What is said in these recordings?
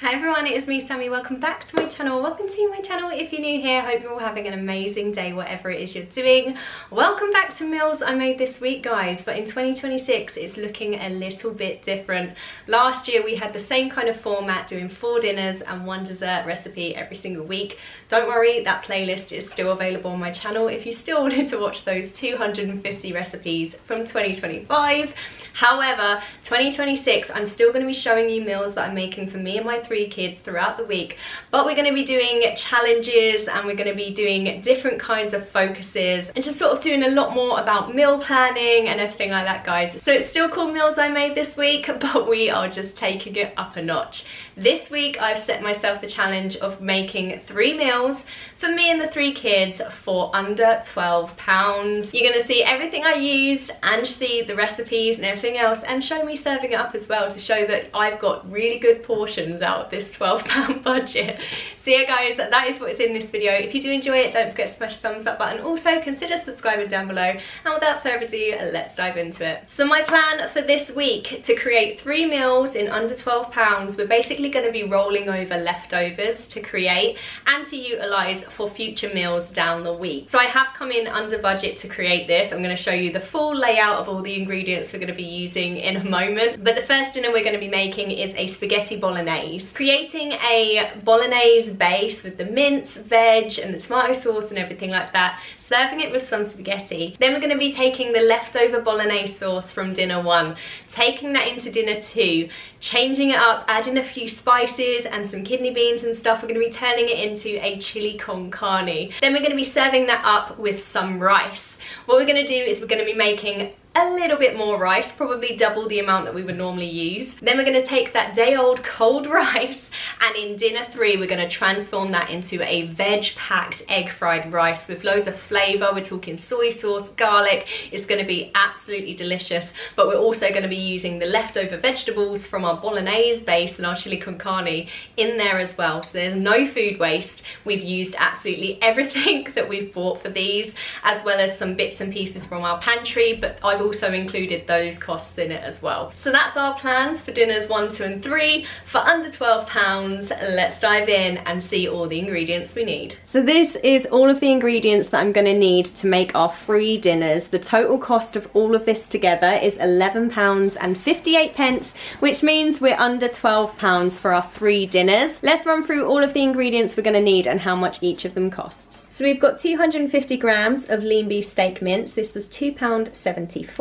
Hi everyone, it is me Sammy. Welcome back to my channel. Welcome to my channel if you're new here. Hope you're all having an amazing day whatever it is you're doing. Welcome back to meals I made this week, guys, but in 2026 it's looking a little bit different. Last year we had the same kind of format, doing 4 dinners and 1 dessert recipe every single week. Don't worry, that playlist is still available on my channel if you still wanted to watch those 250 recipes from 2025. However, 2026 I'm still going to be showing you meals that I'm making for me and my 3 kids throughout the week, but we're going to be doing challenges and we're going to be doing different kinds of focuses and just sort of doing a lot more about meal planning and everything like that, guys. So it's still called Meals I Made This Week, but we are just taking it up a notch. This week I've set myself the challenge of making 3 meals for me and the 3 kids for under £12. You're going to see everything I used and see the recipes and everything else, and show me serving it up as well to show that I've got really good portions out of this £12 budget. So yeah guys, that is what's in this video. If you do enjoy it, don't forget to smash the thumbs up button. Also consider subscribing down below, and without further ado, let's dive into it. So my plan for this week, to create 3 meals in under £12, we're basically going to be rolling over leftovers to create and to utilise for future meals down the week. So I have come in under budget to create this. I'm going to show you the full layout of all the ingredients we're going to be using in a moment, but the first dinner we're going to be making is a spaghetti bolognese. Creating a bolognese base with the mince, veg and the tomato sauce and everything like that, serving it with some spaghetti. Then we're going to be taking the leftover bolognese sauce from dinner 1, taking that into dinner 2, changing it up, adding a few spices and some kidney beans and stuff. We're going to be turning it into a chili con carne. Then we're going to be serving that up with some rice. What we're going to do is we're going to be making a little bit more rice, probably double the amount that we would normally use. Then we're going to take that day old cold rice, and in dinner 3 we're going to transform that into a veg packed egg fried rice with loads of flavour. We're talking soy sauce, garlic. It's going to be absolutely delicious, but we're also going to be using the leftover vegetables from our bolognese base and our chili con carne in there as well, so there's no food waste. We've used absolutely everything that we've bought for these, as well as some bits and pieces from our pantry, but I've also included those costs in it as well. So that's our plans for dinners 1, 2 and 3 for under £12. Let's dive in and see all the ingredients we need. So this is all of the ingredients that I'm going to need to make our 3 dinners. The total cost of all of this together is £11.58, which means we're under £12 for our 3 dinners. Let's run through all of the ingredients we're going to need and how much each of them costs. So we've got 250 grams of lean beef steak mince. This was £2.74.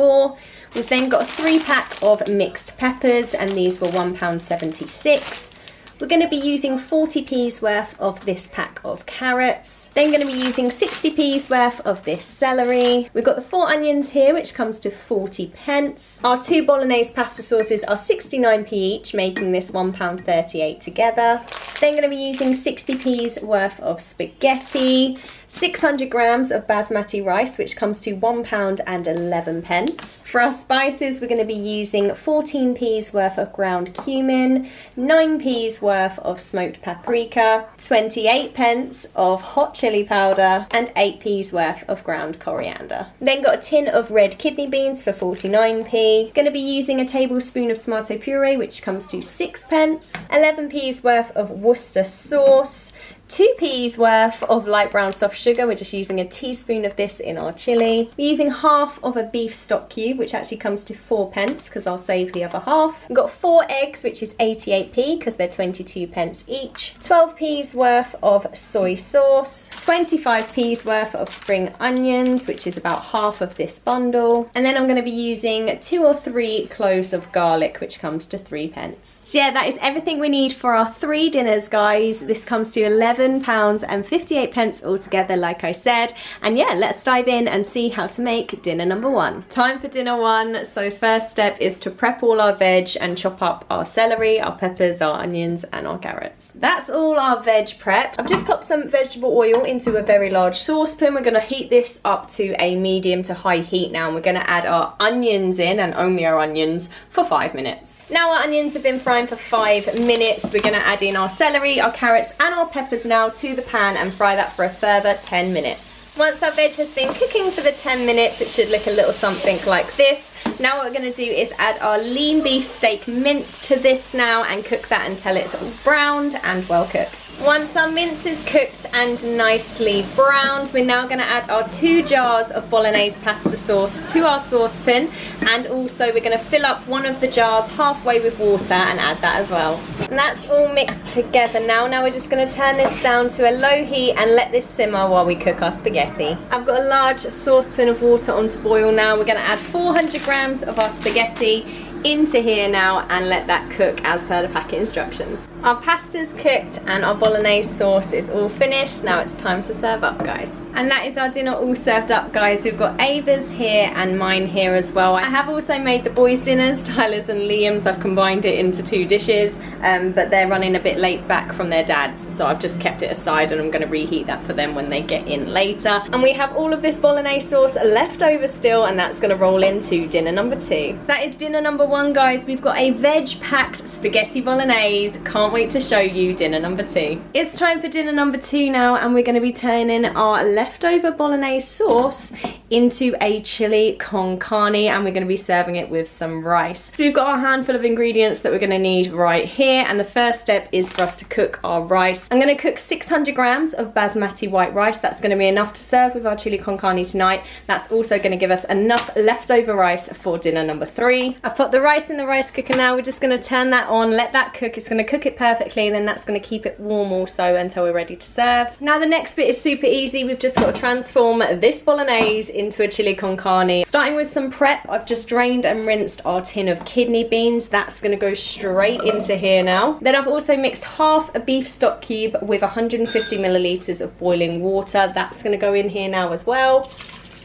We've then got a 3-pack of mixed peppers, and these were £1.76. We're going to be using 40p's worth of this pack of carrots. Then going to be using 60p's worth of this celery. We've got the 4 onions here, which comes to 40p. Our 2 bolognese pasta sauces are 69p each, making this £1.38 together. Then going to be using 60p's worth of spaghetti. 600 grams of basmati rice, which comes to £1.11. For our spices, we're going to be using 14p's worth of ground cumin, 9p's worth of smoked paprika, 28p of hot chili powder, and 8p's worth of ground coriander. Then got a tin of red kidney beans for 49p. Going to be using a tablespoon of tomato puree, which comes to 6p, 11p's worth of Worcester sauce, 2p's worth of light brown soft sugar. We're just using a teaspoon of this in our chili. We're using half of a beef stock cube, which actually comes to 4p because I'll save the other half. We've got 4 eggs, which is 88p because they're 22p each. 12p's worth of soy sauce. 25p's worth of spring onions, which is about half of this bundle. And then I'm going to be using 2 or 3 cloves of garlic, which comes to 3p. So yeah, that is everything we need for our 3 dinners, guys. This comes to £11.58 altogether, like I said. And yeah, let's dive in and see how to make dinner number 1. Time for dinner 1. So first step is to prep all our veg and chop up our celery, our peppers, our onions and our carrots. That's all our veg prepped. I've just popped some vegetable oil into a very large saucepan. We're going to heat this up to a medium to high heat now, and we're going to add our onions in, and only our onions, for 5 minutes. Now our onions have been frying for 5 minutes. We're going to add in our celery, our carrots and our peppers now to the pan and fry that for a further 10 minutes. Once our veg has been cooking for the 10 minutes, it should look a little something like this. Now what we're going to do is add our lean beef steak mince to this now and cook that until it's all browned and well cooked. Once our mince is cooked and nicely browned, we're now going to add our 2 jars of Bolognese pasta sauce to our saucepan, and also we're going to fill up one of the jars halfway with water and add that as well. And that's all mixed together now. Now we're just going to turn this down to a low heat and let this simmer while we cook our spaghetti. I've got a large saucepan of water on to boil now. We're going to add 400 grams of our spaghetti into here now and let that cook as per the packet instructions. Our pasta's cooked and our Bolognese sauce is all finished. Now it's time to serve up, guys. And that is our dinner all served up, guys. We've got Ava's here and mine here as well. I have also made the boys' dinners, Tyler's and Liam's. I've combined it into 2 dishes, but they're running a bit late back from their dads, so I've just kept it aside and I'm going to reheat that for them when they get in later. And we have all of this Bolognese sauce left over still, and that's going to roll into dinner number 2. So that is dinner number 1, guys. We've got a veg-packed spaghetti Bolognese. Can't wait to show you dinner number 2. It's time for dinner number 2 now, and we're going to be turning our leftover Bolognese sauce into a chili con carne, and we're going to be serving it with some rice. So we've got our handful of ingredients that we're going to need right here, and the first step is for us to cook our rice. I'm going to cook 600 grams of basmati white rice. That's going to be enough to serve with our chili con carne tonight. That's also going to give us enough leftover rice for dinner number 3. I've put the rice in the rice cooker now. We're just going to turn that on, let that cook. It's going to cook it perfectly, and then that's going to keep it warm also until we're ready to serve. Now the next bit is super easy. We've just got to transform this Bolognese into a chili con carne. Starting with some prep, I've just drained and rinsed our tin of kidney beans. That's going to go straight into here now. Then I've also mixed half a beef stock cube with 150 millilitres of boiling water. That's going to go in here now as well.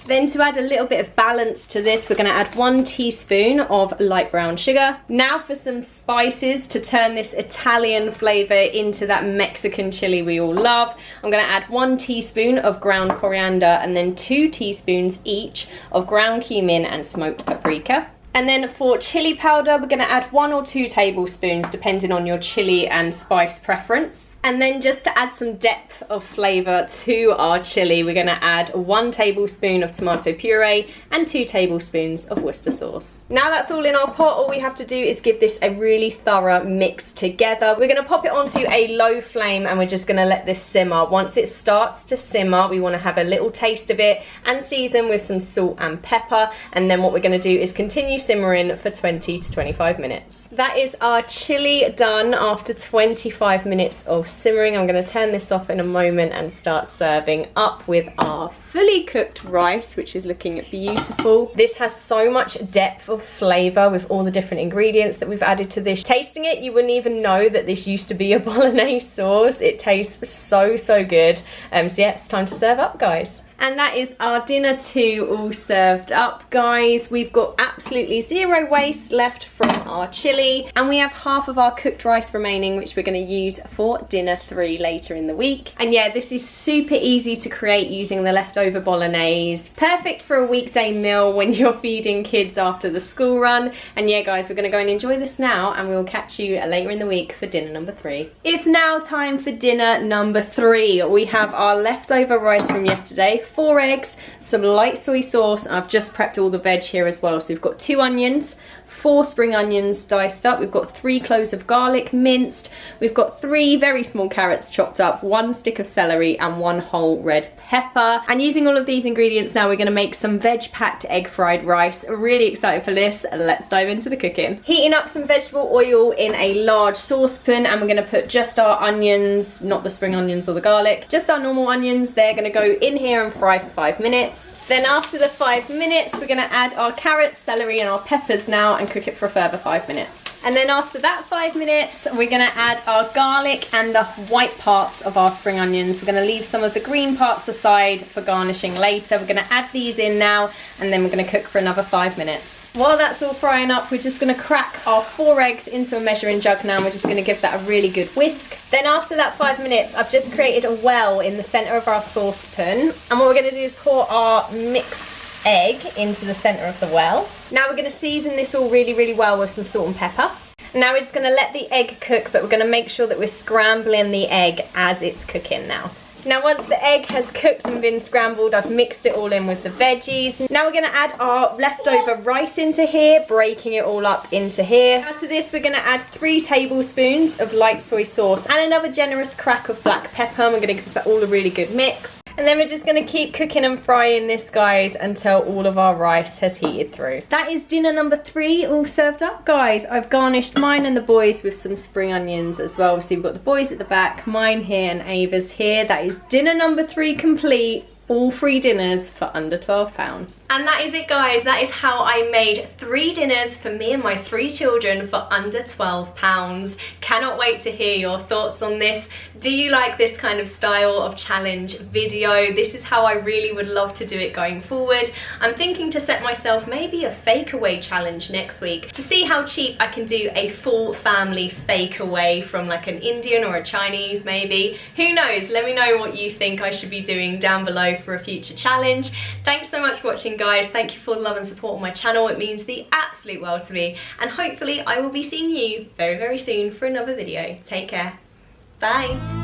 Then to add a little bit of balance to this, we're going to add 1 teaspoon of light brown sugar. Now for some spices to turn this Italian flavour into that Mexican chili we all love. I'm going to add 1 teaspoon of ground coriander and then 2 teaspoons each of ground cumin and smoked paprika. And then for chili powder, we're going to add 1 or 2 tablespoons depending on your chili and spice preference. And then just to add some depth of flavour to our chili, we're going to add 1 tablespoon of tomato puree and 2 tablespoons of Worcester sauce. Now that's all in our pot, all we have to do is give this a really thorough mix together. We're going to pop it onto a low flame and we're just going to let this simmer. Once it starts to simmer, we want to have a little taste of it and season with some salt and pepper. And then what we're going to do is continue simmering for 20 to 25 minutes. That is our chili done after 25 minutes of simmering. I'm going to turn this off in a moment and start serving up with our fully cooked rice, which is looking beautiful. This has so much depth of flavour with all the different ingredients that we've added to this. Tasting it, you wouldn't even know that this used to be a Bolognese sauce. It tastes so good. So yeah, it's time to serve up, guys. And that is our dinner 2 all served up, guys. We've got absolutely 0 waste left from our chili, and we have half of our cooked rice remaining, which we're going to use for dinner 3 later in the week. And yeah, this is super easy to create using the leftover Bolognese. Perfect for a weekday meal when you're feeding kids after the school run. And yeah, guys, we're going to go and enjoy this now, and we'll catch you later in the week for dinner number 3. It's now time for dinner number 3. We have our leftover rice from yesterday, 4 eggs, some light soy sauce, and I've just prepped all the veg here as well. So we've got 2 onions, 4 spring onions diced up, we've got 3 cloves of garlic minced, we've got 3 very small carrots chopped up, 1 stick of celery and 1 whole red pepper. And using all of these ingredients now, we're going to make some veg packed egg fried rice. Really excited for this. Let's dive into the cooking. Heating up some vegetable oil in a large saucepan, and we're going to put just our onions, not the spring onions or the garlic, just our normal onions. They're going to go in here and fry for 5 minutes. Then after the 5 minutes, we're going to add our carrots, celery and our peppers now and cook it for a further 5 minutes. And then after that 5 minutes, we're going to add our garlic and the white parts of our spring onions. We're going to leave some of the green parts aside for garnishing later. We're going to add these in now, and then we're going to cook for another 5 minutes. While that's all frying up, we're just going to crack our 4 eggs into a measuring jug now, and we're just going to give that a really good whisk. Then after that 5 minutes, I've just created a well in the centre of our saucepan, and what we're going to do is pour our mixed egg into the centre of the well. Now we're going to season this all really well with some salt and pepper. Now we're just going to let the egg cook, but we're going to make sure that we're scrambling the egg as it's cooking now. Now once the egg has cooked and been scrambled, I've mixed it all in with the veggies. Now we're going to add our leftover rice into here, breaking it all up into here. Now to this we're going to add 3 tablespoons of light soy sauce and another generous crack of black pepper. And we're going to give that all a really good mix. And then we're just going to keep cooking and frying this, guys, until all of our rice has heated through. That is dinner number 3 all served up, guys. I've garnished mine and the boys with some spring onions as well. So we've got the boys at the back, mine here and Ava's here. That is dinner number 3 complete. All 3 dinners for under £12. And that is it, guys. That is how I made 3 dinners for me and my 3 children for under £12. Cannot wait to hear your thoughts on this. Do you like this kind of style of challenge video? This is how I really would love to do it going forward. I'm thinking to set myself maybe a fake away challenge next week to see how cheap I can do a full family fake away from like an Indian or a Chinese maybe. Who knows? Let me know what you think I should be doing down below for a future challenge. Thanks so much for watching, guys. Thank you for the love and support on my channel. It means the absolute world to me, and hopefully I will be seeing you very, very soon for another video. Take care. Bye.